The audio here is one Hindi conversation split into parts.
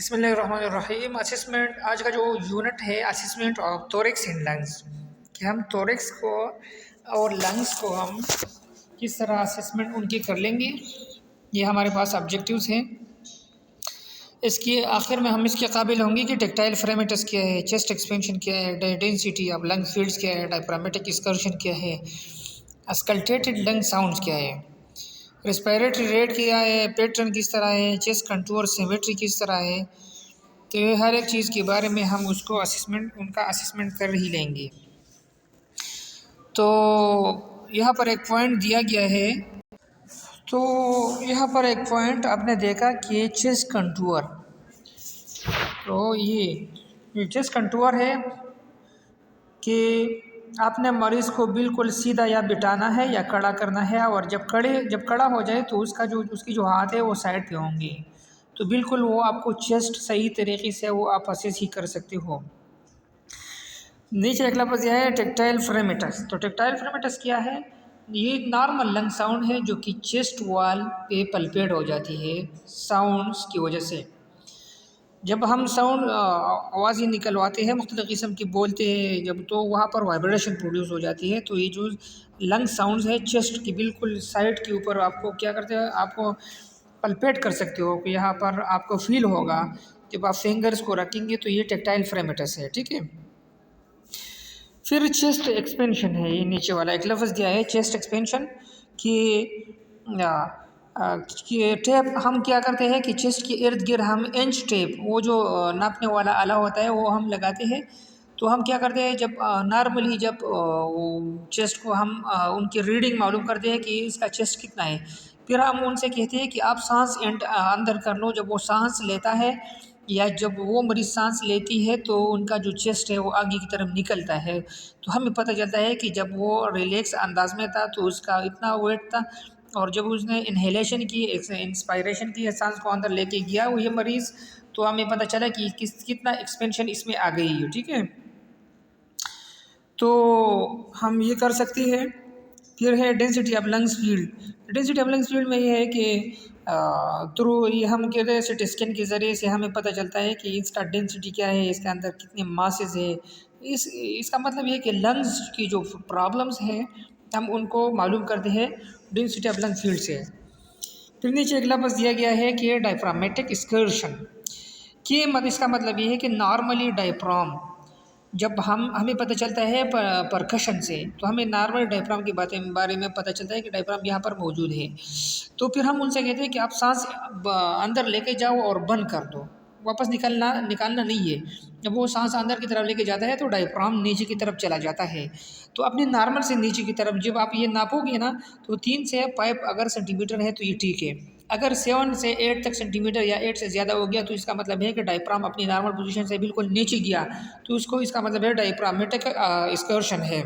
बिस्मिल्लाहिर्रहमानिर्रहीम। असेसमेंट आज का जो यूनिट है assessment of thorax and lungs, कि हम थोरैक्स को और लंग्स को हम किस तरह असेसमेंट उनकी कर लेंगे। ये हमारे पास ऑब्जेक्टिव्स हैं। इसके आखिर में हम इसके काबिल होंगे कि टेक्टाइल फ्रेमेटस क्या है, चेस्ट एक्सपेंशन क्या है, डेंसिटी ऑफ लंग फील्ड्स क्या है, डायफ्रामेटिक एक्सकर्शन क्या है, अस्कल्टेटेड लंग साउंड्स क्या है, रेस्पिरेटरी रेट क्या है, पैटर्न किस तरह है, चेस्ट कंटूर सिमेट्री किस तरह है। तो ये हर एक चीज़ के बारे में हम उसको उनका असेसमेंट कर ही लेंगे। तो यहाँ पर एक पॉइंट दिया गया है। तो यहाँ पर एक पॉइंट आपने देखा कि चेस्ट कंटूर, तो ये चेस्ट कंटूर है कि आपने मरीज़ को बिल्कुल सीधा या बिठाना है या खड़ा करना है, और जब खड़ा हो जाए तो उसकी जो हाथ है वो साइड पे होंगे, तो बिल्कुल वो आपको चेस्ट सही तरीके से वो आप असेस ही कर सकते हो। नीचे एक लफ्ज़ यह है टेक्टाइल फ्रेमेटस। तो टेक्टाइल फ्रेमेटस क्या है? ये नॉर्मल लंग साउंड है जो कि चेस्ट वॉल पे पल्पेट हो जाती है साउंड्स की वजह से। जब हम साउंड आवाज़ें निकलवाते हैं मुख्तलिफ़ किस्म की बोलते हैं जब, तो वहाँ पर वाइब्रेशन प्रोड्यूस हो जाती है। तो ये जो लंग साउंड्स है चेस्ट की बिल्कुल साइड के ऊपर आपको क्या करते हैं, आपको पल्पेट कर सकते हो कि यहाँ पर आपको फील होगा जब आप फिंगर्स को रखेंगे। तो ये टेक्टाइल फ्रेमेटस है, ठीक है। फिर चेस्ट एक्सपेंशन है, ये नीचे वाला एक लफ्ज़ दिया है चेस्ट एक्सपेंशन कि टेप हम क्या करते हैं कि चेस्ट के इर्द गिर्द हम इंच टेप, वो जो नापने वाला आला होता है वो हम लगाते हैं। तो हम क्या करते हैं जब नॉर्मली जब चेस्ट को हम उनकी रीडिंग मालूम करते हैं कि इसका चेस्ट कितना है, फिर हम उनसे कहते हैं कि आप सांस अंदर कर लो। जब वो सांस लेता है या जब वो मरीज़ सांस लेती है तो उनका जो चेस्ट है वो आगे की तरफ निकलता है। तो हमें पता चलता है कि जब वो रिलैक्स अंदाज में था तो उसका इतना वेट था, और जब उसने इन्हेलेशन की, इंस्पायरेशन की, सांस को अंदर लेके गया वो ये मरीज़, तो हमें पता चला कि कितना एक्सपेंशन इसमें आ गई है, ठीक है। तो हम ये कर सकते हैं। फिर है density of lungs field. Density of lungs field में ये है कि थ्रू ये हम कहते हैं सिटी स्कैन के ज़रिए से हमें पता चलता है कि इसका डेंसिटी क्या है, इसके अंदर कितने मासेस है। इसका मतलब ये है कि लंग्स की जो प्रॉब्लम्स हैं हम उनको मालूम करते हैं डेंसिटी ऑफ लंग फील्ड से। फिर नीचे एक लफ्ज़ दिया गया है कि डायफ्रामेटिक एक्सकर्शन, कि इसका मतलब ये है कि नॉर्मली डायफ्राम जब हमें पता चलता है परकशन से, तो हमें नॉर्मल डायफ्राम के बारे में पता चलता है कि डायफ्राम यहाँ पर मौजूद है। तो फिर हम उनसे कहते हैं कि आप सांस अंदर लेके जाओ और बंद कर दो, वापस निकालना नहीं है। जब वो सांस अंदर की तरफ लेके जाता है तो डायफ्राम नीचे की तरफ चला जाता है। तो अपने नॉर्मल से नीचे की तरफ जब आप ये नापोगे ना, तो 3 से 5 अगर सेंटीमीटर है तो ये ठीक है। अगर 7 से 8 तक सेंटीमीटर या 8 से ज़्यादा हो गया तो इसका मतलब है कि डायफ्राम अपनी नॉर्मल पोजीशन से बिल्कुल नीचे गया, तो इसका मतलब है डायफ्रामेटिक एक्सकर्शन है।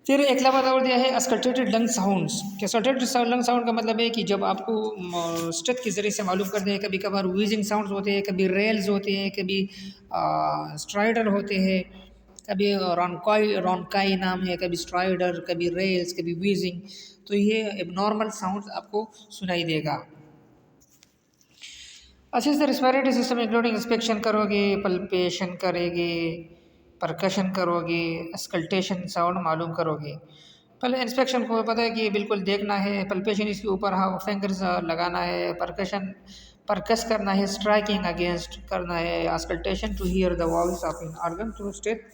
फिर एक लफ्ज़ और दिया है अस्कल्टेटेड लंग साउंड्स। कि अस्कल्टेटेड लंग साउंड का मतलब है कि जब आपको स्टेथ के ज़रिए से मालूम करते हैं, कभी कभार व्हीजिंग साउंड्स होते हैं, कभी रेल्स होते हैं, कभी स्ट्राइडर होते हैं, कभी रोनकाई नाम है, कभी स्ट्राइडर, कभी रेल्स, कभी व्हीजिंग। तो ये एबनॉर्मल साउंड आपको सुनाई देगा। अच्छे से रेस्पिरेटरी सिस्टम इंक्लूडिंग इंस्पेक्शन करोगे, पल्पेशन करेंगे, परकशन करोगे, अस्कल्टेशन साउंड मालूम करोगे। पहले इंस्पेक्शन को पता है कि बिल्कुल देखना है, पल्पेशन इसके ऊपर हाँ फिंगर्स लगाना है, परकस करना है, स्ट्राइकिंग अगेंस्ट करना है, auscultation to hear the voice of an organ through state.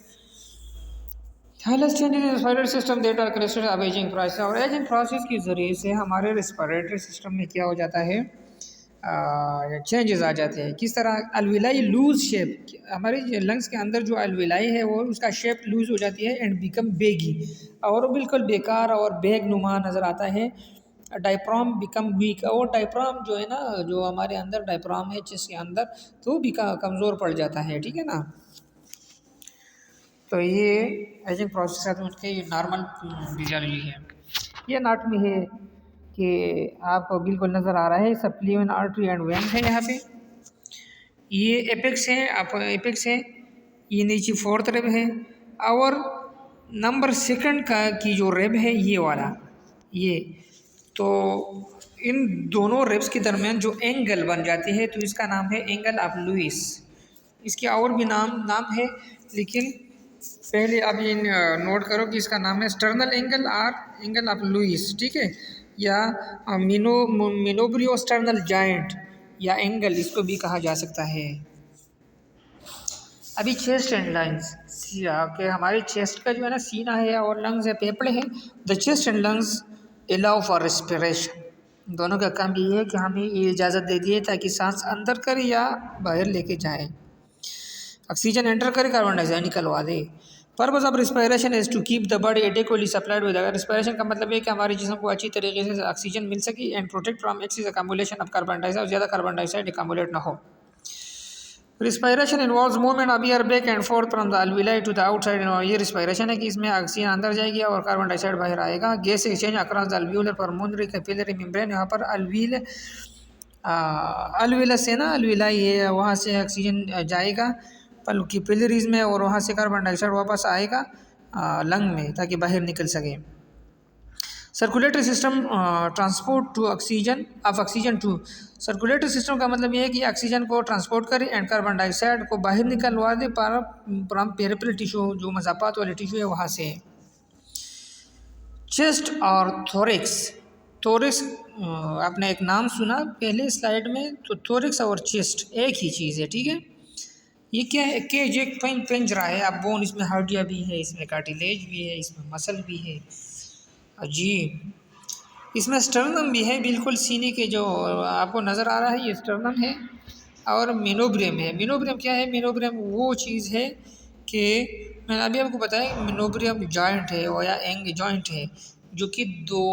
Changes in respiratory system that are connected of aging process. और एजिंग प्रोसेस के ज़रिए से हमारे रेस्पिरेटरी सिस्टम में क्या हो जाता है, चेंजेस आ जाते हैं। किस तरह? अल्विलाई लूज शेप, हमारे लंग्स के अंदर जो अल्विलाई है वो उसका शेप लूज हो जाती है एंड बिकम बेगी, और बिल्कुल बेकार और बेग नुमा नज़र आता है। डायफ्राम बिकम वीक, और डायफ्राम जो है ना, जो हमारे अंदर डायफ्राम है चेस्ट के अंदर, तो भी कमज़ोर पड़ जाता है, ठीक है ना। तो ये एजिंग प्रोसेस उनके नॉर्मल फिजियोलॉजी है। ये एनाटॉमी है कि आपको बिल्कुल नज़र आ रहा है, सप्लीमेंट आर्टरी एंड वेन है यहाँ पे। ये एपेक्स है, आप एपेक्स है, ये नीचे 4th रिब है, और नंबर 2 की जो रिब है ये वाला, ये तो इन दोनों रिब्स के दरमियान जो एंगल बन जाती है तो इसका नाम है एंगल ऑफ लुइस। इसके और भी नाम नाम है, लेकिन पहले आप ये नोट करो कि इसका नाम है स्टर्नल एंगल और एंगल ऑफ लुइस, ठीक है, या मिनोब्रियो स्टर्नल जॉइंट या एंगल इसको भी कहा जा सकता है। अभी चेस्ट एंड लंग्स के हमारे चेस्ट का जो है ना सीना है और लंग्स है, फेफड़े हैं। The chest and lungs allow for respiration. दोनों का काम ये है कि हमें ये इजाज़त दे दी है ताकि सांस अंदर करे या बाहर लेके जाए, ऑक्सीजन एंटर करे, कार्बन डाइऑक्साइड निकलवा दे। Purpose of respiration is to keep the body adequately supplied with. अगर रिस्पायरेशन का मतलब है कि हमारे जिस्म को अच्छी तरीके से ऑक्सीजन मिल सके and protect from excess accumulation of carbon dioxide, ज़्यादा कार्बन डाइऑक्साइड अकामुलेट ना हो। Respiration involves movement of air back and forth from the alveoli to the outside. ये रिस्पायरेशन है कि इसमें ऑक्सीजन अंदर जाएगी और कार्बन डाइऑक्साइड बाहर आएगा। Gas exchange across the alveolar परमोनरी capillary membrane. यहाँ पर अल्विलस है ना, अल्विलाई है, वहाँ से ऑक्सीजन जाएगा कैपिलरीज में और वहाँ से कार्बन डाइऑक्साइड वापस आएगा लंग में ताकि बाहर निकल सके। Circulatory system transport to oxygen to. Circulatory system का मतलब ये है कि ऑक्सीजन को ट्रांसपोर्ट करे एंड कार्बन डाइऑक्साइड को बाहर निकलवा दे पेरिफेरल टिश्यू, जो मज़ापात वाले टिश्यू है वहाँ से। चेस्ट और थोरिक्स आपने एक नाम सुना पहले स्लाइड में, तो थोरिक्स और चेस्ट एक ही चीज़ है, ठीक है। ये क्या है, केज एक पिंजरा है, अब बोन, इसमें हड्डियाँ भी है, इसमें कार्टिलेज भी है, इसमें मसल भी है, अजीब। इसमें स्टर्नम भी है, बिल्कुल सीने के जो आपको नज़र आ रहा है ये स्टर्नम है। और मिनोब्रियम है। मिनोब्रियम क्या है, मिनोब्रियम वो चीज़ है कि मैंने अभी आपको बताया मिनोब्रियम जॉइंट है या एंग जॉइंट है जो कि दो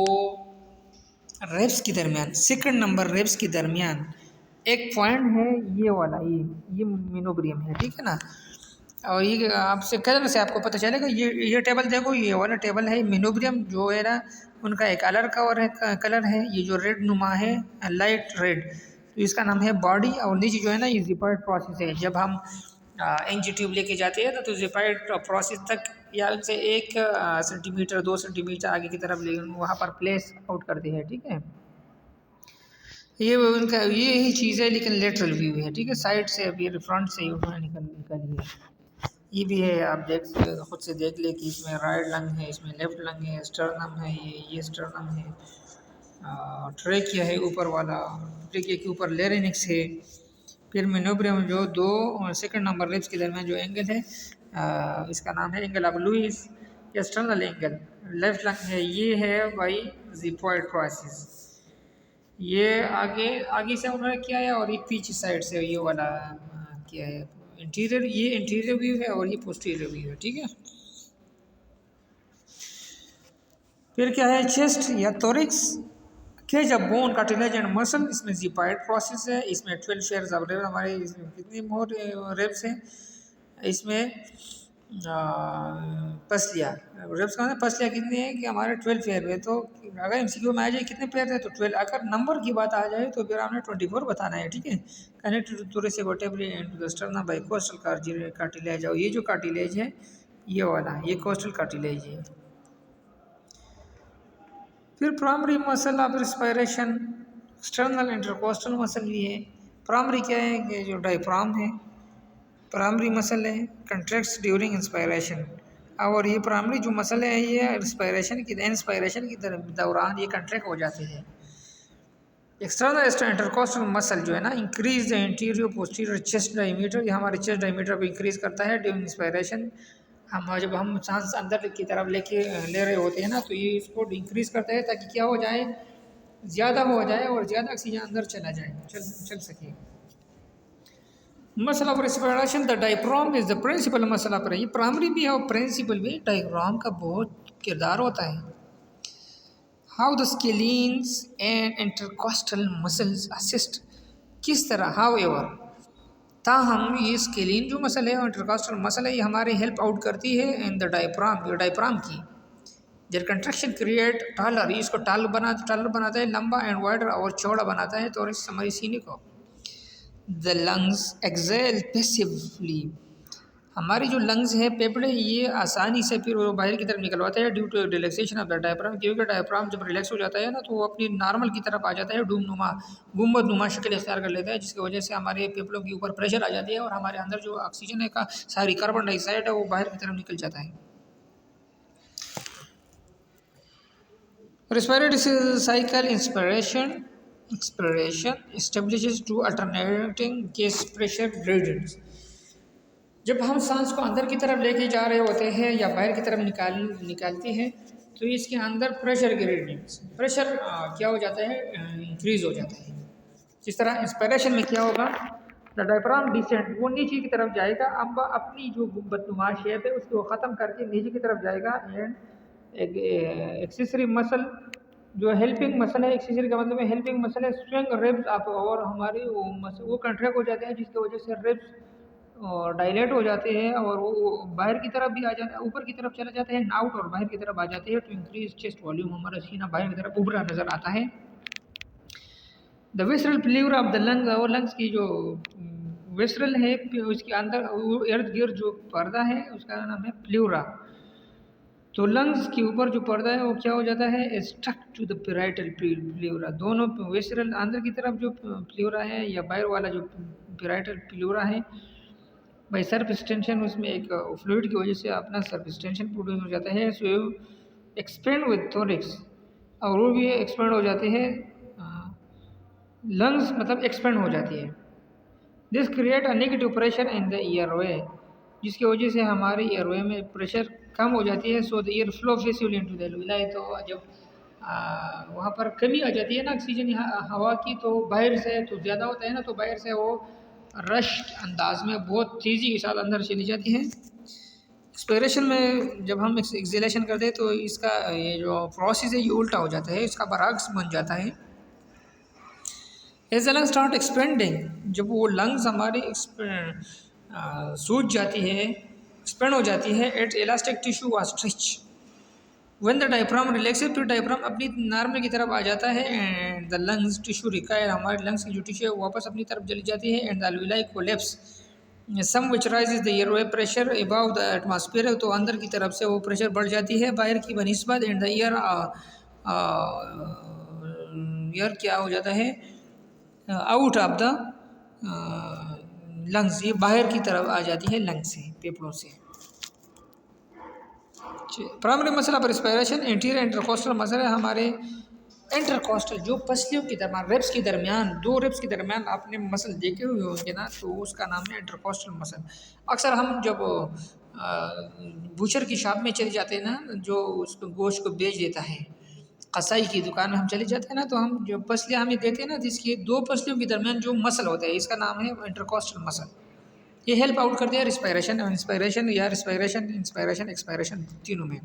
रेब्स के दरमियान, सेकंड नंबर रेब्स के दरमियान एक पॉइंट है, ये वाला, ये मिनोब्रियम है, ठीक है ना। और ये आपसे कलर से आपको पता चलेगा, ये टेबल देखो, ये वाला टेबल है मिनोब्रियम जो है ना, उनका एक कलर है, ये जो रेड नुमा है, लाइट रेड, तो इसका नाम है बॉडी। और नीचे जो है ना ये जिपॉइड प्रोसेस है। जब हम एंजी ट्यूब लेके जाते हैं तो जिपॉइड प्रोसेस तक या उनसे 1 सेंटीमीटर 2 सेंटीमीटर आगे की तरफ वहाँ पर प्लेस आउट करते हैं, ठीक है। ये उनका ये ही चीज़ है, लेकिन लेटरल व्यू है, ठीक है, साइड से अभी फ्रंट से उन्होंने निकली है। ये भी है, आप खुद से देख ले कि इसमें राइट लंग है, इसमें लेफ्ट लंग है, स्टर्नम है, ये स्टर्नम है, ट्रेकिया है ऊपर वाला, ट्रेकिया के ऊपर लेरिनिक्स है। फिर मिनोब्रियम जो दो सेकंड नंबर रिब्स के दरमियान जो एंगल है, इसका नाम है एंगल ऑफ लुइस या स्टर्नल एंगल। लेफ्ट लंग है, ये है भाई जिपॉइड प्रोसेस। ये आगे से उन्होंने किया है और ये पीछे साइड से ये वाला किया है। ये इंटीरियर व्यू है और ये पोस्टीरियर व्यू है, ठीक है। फिर क्या है, चेस्ट या thorax, cage of bone, cartilage and muscle. इसमें जिपॉइड प्रोसेस है, इसमें 12 शेयर्स ऑफ रेब, हमारे इसमें कितने मोर रेब्स हैं, इसमें पसलियाँ, रेब्स का पसलियाँ कितनी है कि हमारे 12 पेयर है। तो अगर एमसीक्यू में आ जाए कितने पेयर है तो 12, अगर नंबर की बात आ जाए तो फिर हमने 24 बताना है, ठीक है। Connected to thoracic vertebrae and to the sternum by costal cartilage. और ये जो कार्टिलेज है ये वाला, ये कोस्टल कार्टिलेज है। फिर primary muscle of respiration, external intercostal muscle भी है। प्राइमरी क्या है कि जो डायफ्राम है, प्राइमरी मसल है, कंट्रैक्ट्स ड्यूरिंग इंस्पायरेशन। और ये प्राइमरी जो मसल है ये इंस्पायरेशन के दौरान ये कंट्रैक्ट हो जाते हैं। एक्सटर्नल इंटरकोस्टल मसल जो है ना, increase the interior posterior chest diameter, ये हमारे चेस्ट डायमीटर को इंक्रीज करता है ड्यूरिंग इंस्पायरेशन। जब हम सांस अंदर की तरफ ले रहे होते हैं ना, तो ये इसको इंक्रीज करता है ताकि क्या हो जाए, ज़्यादा हो जाए और ज़्यादा ऑक्सीजन अंदर चला जाए, चल सके। Muscle of respiration, the diaphragm is the principal muscle of, ये प्राइमरी भी है और प्रिंसिपल भी। डायफ्राम का बहुत किरदार होता है। How the scalenes and intercostal muscles assist, किस तरह, हाउ एवर, ताहम ये स्केलिन जो मसल है और इंटरकोस्टल मसल है, ये हमारे हेल्प आउट करती है इन द डायफ्राम, ये डायफ्राम की। जब कंट्रैक्शन क्रिएट टालर, इसको टालर बनाता है, लंबा एंड वाइडर और चौड़ा बनाता है, तो हमारे सीने को। द लंग्स एक्सेल पैसिवली, हमारी जो लंग्स है फेफड़े ये आसानी से फिर वो बाहर की तरफ निकलवाते हैं due to relaxation of the diaphragm, क्योंकि डायफ्राम जब रिलैक्स हो जाता है ना तो वो अपनी नॉर्मल की तरफ आ जाता है, गुम्बद नुमा शक्ल इख्तियार कर लेता है, जिसकी वजह से हमारे फेफड़ों के ऊपर प्रेशर आ जाती है और हमारे अंदर जो ऑक्सीजन है का सारी कार्बन डाइऑक्साइड है वो बाहर की तरफ निकल जाता है। Respiratory cycle expiration establishes two alternating gas pressure gradients। जब हम सांस को अंदर की तरफ लेके जा रहे होते हैं या बाहर की तरफ निकालते हैं तो इसके अंदर प्रेशर ग्रेडियंट्स क्या हो जाता है, इंक्रीज हो जाता है। जिस तरह इंस्पिरेशन में क्या होगा, द डायफ्राम डिसेंट, वो नीचे की तरफ जाएगा, अब अपनी जो गुंबदनुमा शेप है उसको ख़त्म करके नीचे की तरफ जाएगा। एंड एक्सेसरी मसल जो हेल्पिंग मसल है, एक्सेसरी का मतलब है हेल्पिंग मसल है, स्ट्रेंग रिब्स आप और हमारी वो कंट्रैक्ट हो जाते हैं, जिसकी वजह से रिब्स और डायलेट हो जाते हैं और वो बाहर की तरफ भी आ जाते हैं, ऊपर की तरफ चला जाते हैं आउट और बाहर की तरफ आ जाते हैं टू इंक्रीज चेस्ट वॉल्यूम, हमारा सीना बाहर की तरफ उभरा नजर आता है। The visceral pleura of the lungs, और लंग्स की जो विसरल है उसके अंदर इर्द गिर्द जो पर्दा है उसका नाम है प्ल्यूरा। तो लंग्स के ऊपर जो पर्दा है वो क्या हो जाता है, स्टक टू द पेराइटल प्ल्यूरा। दोनों विसरल अंदर की तरफ जो प्ल्यूरा है या बाहर वाला जो पेराइटल प्ल्यूरा है, बाई सर्फ एक्सटेंशन उसमें एक फ्लूइड की वजह से अपना सर्फ एक्सटेंशन प्रोड्यूस हो जाता है। सो एक्सपेंड विद थोरिक्स, और वो भी एक्सपेंड हो जाते हैं, लंग्स मतलब एक्सपेंड हो जाती है। This create a negative pressure in the airway, जिसकी वजह से हमारे एयरवे में प्रेशर कम हो जाती है। So the air flow passively into the alveoli, तो जब वहाँ पर कमी आ जाती है ना ऑक्सीजन हवा की, तो बाहर से तो ज़्यादा होता है ना, तो बाहर से वो रश अंदाज में बहुत तेज़ी के साथ अंदर चली जाती है। एक्सपिरेशन में जब हम एक्सहेलेशन करते हैं तो इसका ये जो प्रोसेस है ये उल्टा हो जाता है, इसका बरअक्स बन जाता है। As the lungs start expanding, जब वो लंग्स हमारी सूज जाती है, एक्सपेंड हो जाती है, एट इलास्टिक टिश्यू व स्ट्रेच व्हेन द डायफ्राम रिलैक्सेड, फिर डायफ्राम अपनी नॉर्मल की तरफ आ जाता है एंड द लंग्स टिश्यू रिकायर, हमारे लंग्स की जो टिश्यू है वापस अपनी तरफ चली जाती है। And the alveoli collapse some which raises the airway pressure above the atmosphere, तो अंदर की तरफ से वो प्रेशर बढ़ जाती है बाहर की बनिस्बत। एंड द ईयर क्या हो जाता है, आउट ऑफ द लंग्स, ये बाहर की तरफ आ जाती है लंग्स से, फेफड़ों से। Primary muscle of respiration anterior intercostal muscle है, हमारे इंटरकोस्टल जो पसलियों के दरमियान, रिब्स के दरमियान, दो रिब्स के दरमियान आपने मसल देखे हुए होंगे ना, तो उसका नाम है इंटरकोस्टल मसल। अक्सर हम जब बूचर की शॉप में चले जाते हैं ना, जो उसको गोश्त को बेच देता है, कसाई की दुकान में हम चले जाते हैं ना, तो हम जो पसलियाँ हमें देते हैं ना, जिसकी दो पसलियों के दरमियान जो मसल होता है, इसका नाम है इंटरकोस्टल मसल। ये हेल्प आउट करते हैं रिस्पिरेशन या इंस्पायरेशन एक्सपायरेशन तीनों में।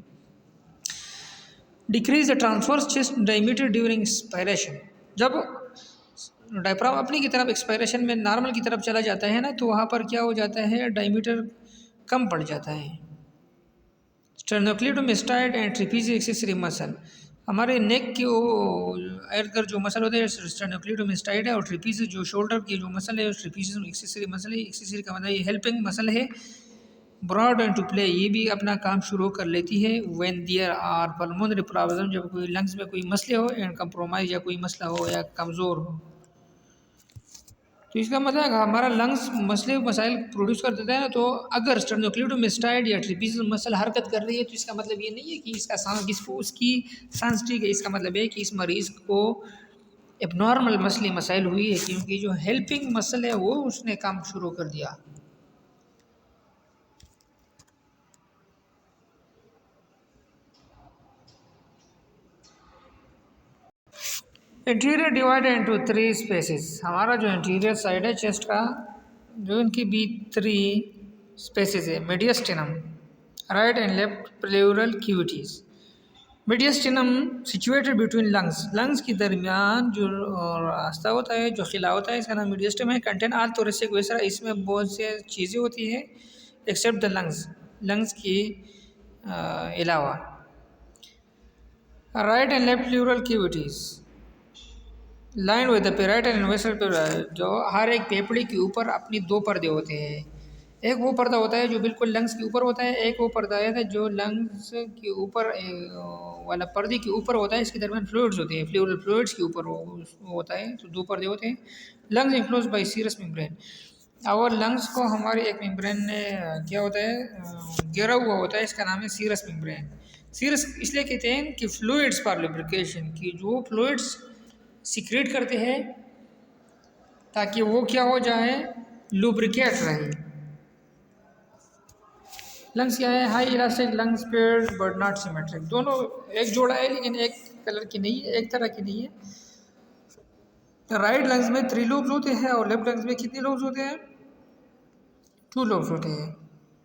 Decrease the transverse chest diameter during expiration, जब डायफ्राम अपनी की तरफ एक्सपायरेशन में नॉर्मल की तरफ चला जाता है ना, तो वहाँ पर क्या हो जाता है, डायमीटर कम पड़ जाता है। स्टेर्नोक्लेडोमास्टाइड एंड ट्रेपेजियल एक्सेसरी मसल, हमारे नेक के इर्द गिर्द जो मसल होते हैं स्टेर्नोक्लेडोमास्टाइड है, और ट्रेपेजियल जो शोल्डर की जो मसल है ट्रेपेजियल एक्सेसरी मसल है। एक्सेसरी का मतलब ये हेल्पिंग मसल है। ब्रॉड एंड टू प्ले, ये भी अपना काम शुरू कर लेती है। When there are pulmonary problem, जब कोई लंग्स में कोई मसले हो, एंड कंप्रोमाइज या कोई मसला हो या कमज़ोर हो, तो इसका मतलब हमारा लंग्स मसले मसाइल प्रोड्यूस कर देता है ना। तो अगर स्टेर्नोक्लेडोमास्टाइड या ट्रेपेजियल मसल हरकत कर रही है, तो इसका मतलब ये नहीं है कि इसका इसको उसकी सांस ठीक है, इसका मतलब है कि इस मरीज़ को एबनॉर्मल मसले मसाइल हुई है, क्योंकि जो हेल्पिंग मसल है वो उसने काम शुरू कर दिया। इंटीरियर डिवाइडेड इनटू 3 स्पेसेस, हमारा जो इंटीरियर साइड है चेस्ट का, जो इनकी भी 3 स्पेसेस है। Mediastinum, right and left pleural cavities. Mediastinum situated between lungs, lungs के दरमियान जो रास्ता होता है, जो खिला होता है, इसका नाम मीडियस्टिनम है। कंटेन आल थोरेसिक वेसरा, इसमें बहुत से चीज़ें होती है एक्सेप्ट द लंग्स, लंग्स के अलावा। Right and left pleural cavities line with the parietal and visceral, जो हर एक फेफड़े के ऊपर अपनी 2 पर्दे होते हैं, एक वो पर्दा होता है जो बिल्कुल लंग्स के ऊपर होता है, एक वो पर्दा है जो लंग्स के ऊपर वाला पर्दे के ऊपर होता है, इसके दरमियान फ्लूइड्स होते हैं, फ्लूइड्स के ऊपर वो होता है। तो दो पर्दे होते हैं। Lungs enclose by serous membrane. और लंग्स को हमारे एक मेम्ब्रेन ने क्या होता है घेरा हुआ होता है, इसका नाम है सीरस मेम्ब्रेन। सीरस इसलिए कहते हैं कि फ्लूइड्स फॉर लुब्रिकेशन, की जो फ्लूइड्स सिक्रेट करते हैं ताकि वो क्या हो जाए, लुब्रिकेट रहे। लंग्स क्या है, high elastic lungs paired but not symmetric, दोनों एक जोड़ा है लेकिन एक कलर की नहीं है, एक तरह की नहीं है। राइट लंग्स में 3 लोब्स होते हैं और लेफ्ट लंग्स में कितने लोब्स होते हैं, 2 लोब्स होते हैं।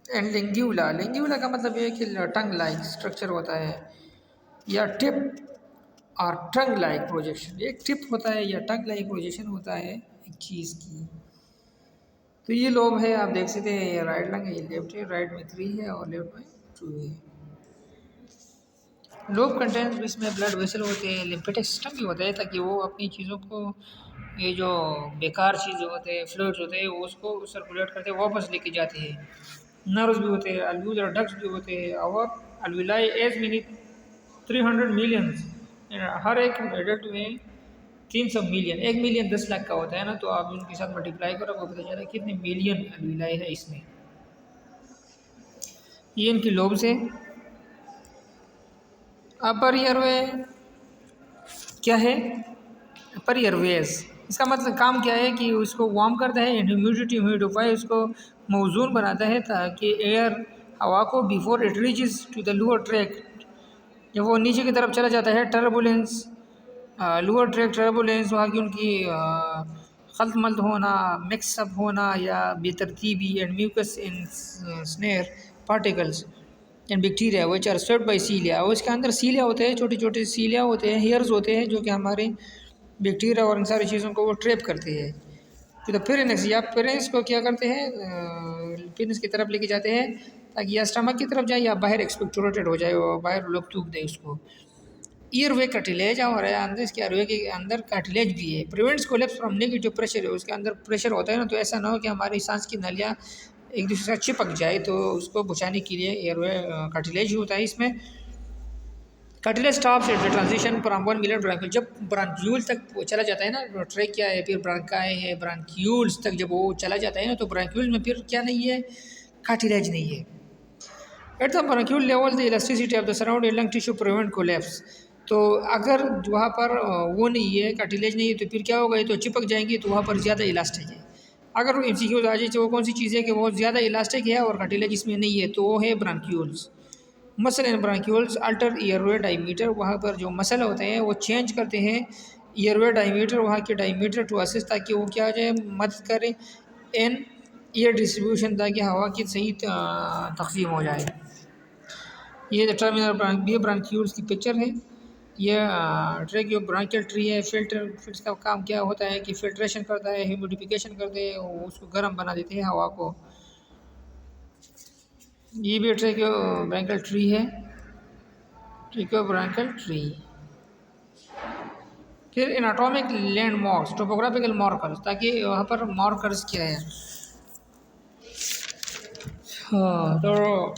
एंड लिंग्यूला, लिंग्यूला का मतलब ये कि टंग लाइक स्ट्रक्चर होता है या टिप और टंग लाइक प्रोजेक्शन, एक टिप होता है या टंग लाइक प्रोजेक्शन होता है एक चीज़ की। तो ये लोब है, आप देख सकते हैं, ये राइट लंग है, ये लेफ्ट है, राइट में 3 है और लेफ्ट में 2 है। लोब कंटेंट्स इसमें ब्लड वेसल होते हैं, लिम्फेटिक सिस्टम भी होता है ताकि वो अपनी चीज़ों को, ये जो बेकार चीज़ें होते हैं फ्लूइड्स होते हैं वो उसको सर्कुलेट करते वापस लेके जाते हैं। नर्व्स भी होते हैं, अल्व्यूलर डक्ट्स भी होते हैं और अल्विलाई एज मिनी 300 मिलियंस, हर एक एडल्ट में 300 मिलियन, 1 मिलियन 10 लाख का होता है ना, तो आप उनके साथ मल्टीप्लाई करो आपको पता चला है कितने मिलियन अल्विलाई है इसमें। ये इनकी लोब्स है। अपर ईयरवे क्या है, अपर ईयरवेज, इसका मतलब काम क्या है कि उसको वार्म करता है, ह्यूमिडिटी ह्यूमिडिफाई उसको मौजून बनाता है ताकि एयर हवा को before it reaches to the lower track, जब वो नीचे की तरफ चला जाता है, टर्बुलेंस, लोअर ट्रैक टर्बुलेंस, वहाँ की उनकी खल्त मल्त होना, मिक्सअप होना या बेतरतीबी, and mucus in snare particles and bacteria which are swept by cilia, और इसके अंदर सीलिया होते हैं, छोटे छोटे सीलिया होते हैं, हेयर्स होते हैं जो कि हमारे बैक्टीरिया और इन सारी चीज़ों को वो ट्रैप करते हैं। तो पेरेंस या पेरेंस को क्या करते हैं, पेरेंस की तरफ लेके जाते हैं ताकि या स्टमक की तरफ जाए या बाहर एक्सपेक्टोरेटेड हो जाए, और बाहर लोग थूक दें उसको। ईयरवे कार्टिलेज और अंदर इसके ईयरवे के अंदर कार्टिलेज भी है, prevents collapse from negative pressure है, उसके अंदर प्रेशर होता है ना, तो ऐसा ना हो कि हमारी सांस की नलियाँ एक दूसरे से चिपक जाए, तो उसको बचाने के लिए एयरवे कार्टिलेज होता है इसमें। Cartilage stops at the transition from 1 million bronchiole, जब ब्रांक्यूल तक वो चला जाता है ना, ट्रेकिया है फिर ब्रांकाई है, ब्रांक्यूल्स तक जब वो चला जाता है ना, तो ब्रांक्यूल में फिर क्या नहीं है, कार्टिलेज नहीं है। At the bronchiole level the elasticity of the surrounding lung tissue prevent collapse, तो अगर वहाँ पर वो नहीं है, कार्टिलेज नहीं है, तो फिर क्या होगा, ये तो चिपक जाएंगी, तो वहाँ पर ज़्यादा इलास्टिक है। अगर वो एमसीक्यूज आ जाए तो वो कौन सी चीज़ है कि वो ज़्यादा इलास्टिक है और कार्टिलेज इसमें नहीं है, तो वो है ब्रांक्यूल्स। मसल एंड ब्रांक्यूल्स अल्टर ईयरवे डायमीटर, वहाँ पर जो मसल होते हैं वो चेंज करते हैं ईयरवे डायमीटर, वहाँ के डायमीटर टू असिस्ट, ताकि वो क्या हो जाए, मदद करे इन ईयर डिस्ट्रीब्यूशन, ताकि हवा की सही तकसीम हो जाए। ये टर्मिनल ये ब्रांक्यूल्स की पिक्चर है, ये ट्रेकियो ब्रांकियल ट्री है। फिल्टर का काम क्या होता है कि फिल्ट्रेशन करता है, ह्यूमिडिफिकेशन करते हैं, उसको गर्म बना देते हैं हवा को। ये भी ट्रेकियो ब्रांकियल ट्री है, ट्रेकियो ब्रांकियल ट्री। फिर एनाटॉमिक लैंडमार्क्स, टोपोग्राफिकल मार्कर्स, ताकि वहाँ पर मार्कर्स क्या है, हाँ, तो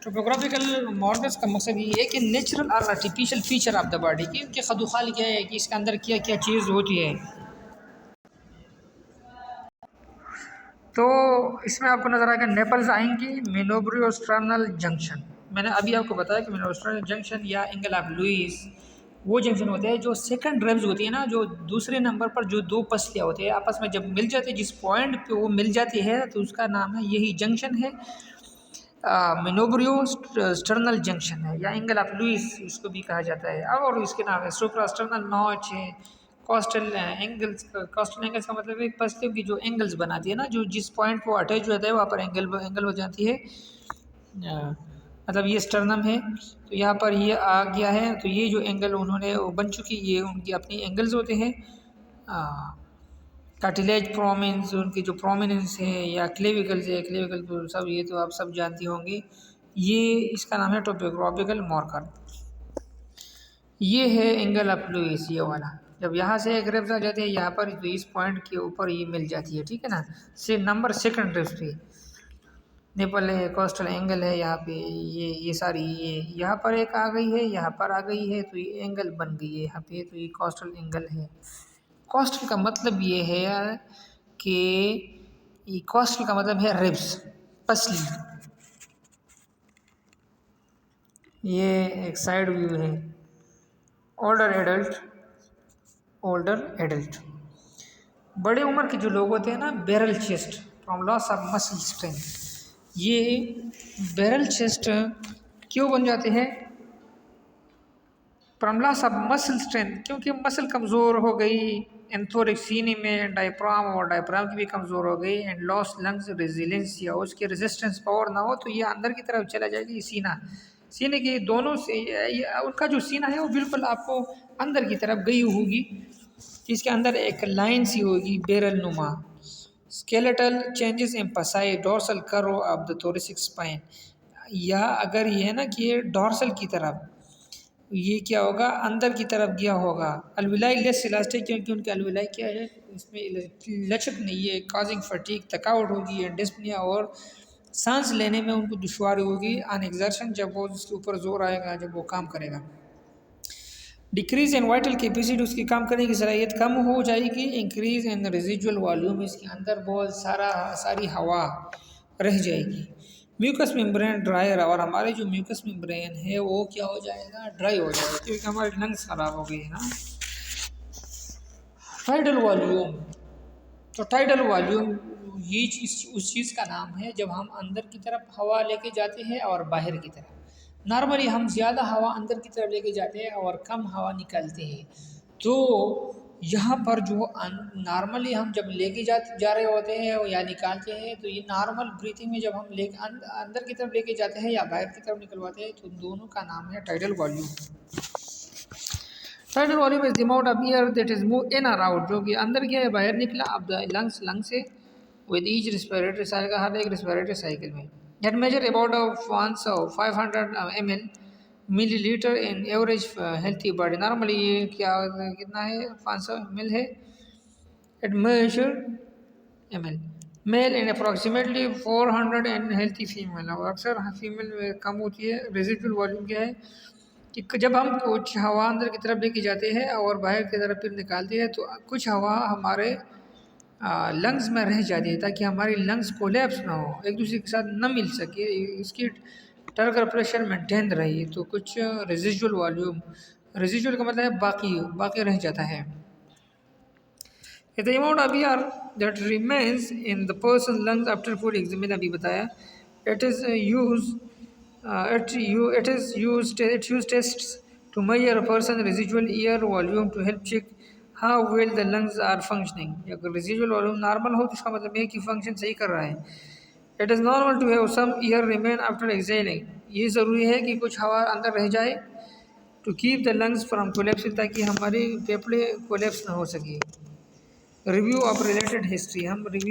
टोपोग्राफिकल मार्कर्स का मकसद ये है कि नेचुरल और artificial feature of the body की उनके खदुखाल क्या है कि इसके अंदर क्या क्या चीज़ होती है। तो इसमें आपको नज़र आएगा नेपल्स आएंगी, मेनोब्रियोस्ट्रनल जंक्शन, मैंने अभी आपको बताया कि मेनोब्रियोस्ट्रनल जंक्शन या एंगल ऑफ लुईस वो जंक्शन होते हैं जो सेकंड रिब्स होती है ना, जो दूसरे नंबर पर जो दो पसलियाँ होती है आपस में जब मिल जाती है, जिस पॉइंट पे वो मिल जाती है तो उसका नाम है, यही जंक्शन है, मेनोब्रियो स्टर्नल जंक्शन है या एंगल ऑफ लुईस इसको भी कहा जाता है। और इसके नाम है सुप्रास्टर्नल नॉच है, कॉस्टल एंगल्स, कॉस्टल एंगल्स का मतलब है पसलियों की जो एंगल्स बनाती है ना, जो जिस पॉइंट पर अटैच हो जाता है वहाँ पर एंगल हो जाती है, मतलब ये स्टर्नम है। तो यहाँ पर ये आ गया है, तो ये जो एंगल उन्होंने बन चुकी, ये उनकी अपनी एंगल्स होते हैं। कार्टिलेज प्रोमिनेंस, उनकी जो प्रोमिनेंस है, या क्लेविकल्स है, क्लेविकल तो सब ये तो आप सब जानती होंगे, ये इसका नाम है टोपोग्राफिकल मार्कर। ये है एंगल ऑफ लुईस, ये वाला, जब यहाँ से एक रिब्स आ जाती है यहाँ पर, तो इस पॉइंट के ऊपर ये मिल जाती है, ठीक है ना, से नंबर सेकंड रिब्स पे। नेपल है, कोस्टल एंगल है यहाँ पे, ये सारी ये यहाँ पर एक आ गई है, यहाँ पर आ गई है, तो ये एंगल बन गई है यहाँ पे, तो ये कोस्टल एंगल है। कोस्टल का मतलब ये है कि ये कोस्टल का मतलब है रिब्स, पसली। ये एक साइड व्यू है। ओल्डर एडल्ट, ओल्डर एडल्ट, बड़े उम्र के जो लोग होते हैं ना, barrel chest from loss of muscle strength. ये बैरल चेस्ट क्यों बन जाते हैं? From loss of muscle strength, क्योंकि मसल कमज़ोर हो गई, एंथोरिक सीने में डायफ्राम और डायफ्राम की भी कमज़ोर हो गई, एंड लॉस लंग्स रेजिलेंस, या उसके रेजिस्टेंस पावर ना हो, तो ये अंदर की तरफ चला जाएगी। सीना, सीने के दोनों से उनका जो सीना है वो बिल्कुल आपको अंदर की तरफ गई होगी, इसके अंदर एक लाइन सी होगी बैरल नुमा। Skeletal changes emphasize dorsal curve of the thoracic spine, या अगर ये है ना कि ये डोर्सल की तरफ, ये क्या होगा, अंदर की तरफ गया होगा। अलविलाई लेस इलास्टिक, क्योंकि उनके अलविलाई क्या है, इसमें लचक नहीं है, काजिंग फटीक, थकावट होगी, एंड डिस्पनिया, और सांस लेने में उनको दुश्वारी होगी, अन एक्सर्शन, जब वो उसके ऊपर जोर आएगा, जब वो काम करेगा। डिक्रीज इन वाइटल कैपेसिटी, उसकी काम करने की सलाहियत कम हो जाएगी। इंक्रीज इन रेजिजुअल वॉल्यूम, इसके अंदर बहुत सारी हवा रह जाएगी। म्यूकस मेम्ब्रेन ड्रायर, और हमारे जो म्यूकस मेम्ब्रेन है वो क्या हो जाएगा, ड्राई हो जाएगा, क्योंकि हमारे लंग्स खराब हो गई है ना। टाइडल वॉल्यूम, तो टाइडल वॉल्यूम ये उस चीज़ का नाम है जब हम अंदर की तरफ हवा लेके जाते हैं और बाहर की तरफ। नॉर्मली हम ज़्यादा हवा अंदर की तरफ लेके जाते हैं और कम हवा निकालते हैं। तो यहाँ पर जो नॉर्मली हम जब लेके जा रहे होते हैं या निकालते हैं, तो ये नॉर्मल ब्रीथिंग में जब हम अंदर की तरफ लेके जाते हैं या बाहर की तरफ निकलवाते हैं, तो दोनों का नाम है tidal volume. Tidal volume is the amount of air that is move in और आउट, जो कि अंदर गया या बाहर निकला अब लंग से, विद ईच रेस्पिरेटरी साइकिल, हर एक रेस्पिरेटरी साइकिल में। That measure about 500 ml millilitre in average healthy body. Normally ये क्या कितना है, 500 ml है। It measure ml male in approximately 400 in healthy female, और अक्सर फीमेल में कम होती है। रेजिडुअल वॉल्यूम क्या है कि जब हम कुछ हवा अंदर की तरफ लेके जाते हैं और बाहर की तरफ फिर निकालते हैं, तो कुछ हवा हमारे लंग्स में रह जाती है, ताकि हमारी लंग्स कोलैप्स ना हो, एक दूसरे के साथ न मिल सके, इसकी टर्गर प्रेशर मेंटेन रही। तो कुछ रेजिजुअल वॉल्यूम, रेजिजुअल का मतलब है बाकी रह जाता है। The amount of air that remains in the person's lungs after food exam, मैंने अभी बताया, it is used tests to measure a person's residual air volume to help check how well the lungs are functioning। अगर residual volume नॉर्मल हो तो इसका मतलब है कि फंक्शन सही कर रहा है। It is normal to have some air remain after exhaling, ये ज़रूरी है कि कुछ हवा अंदर रह जाए, to keep the lungs from collapsing, ताकि हमारी फेफड़े कोलैप्स ना हो सके। रिव्यू ऑफ रिलेटेड हिस्ट्री, हम रिव्यू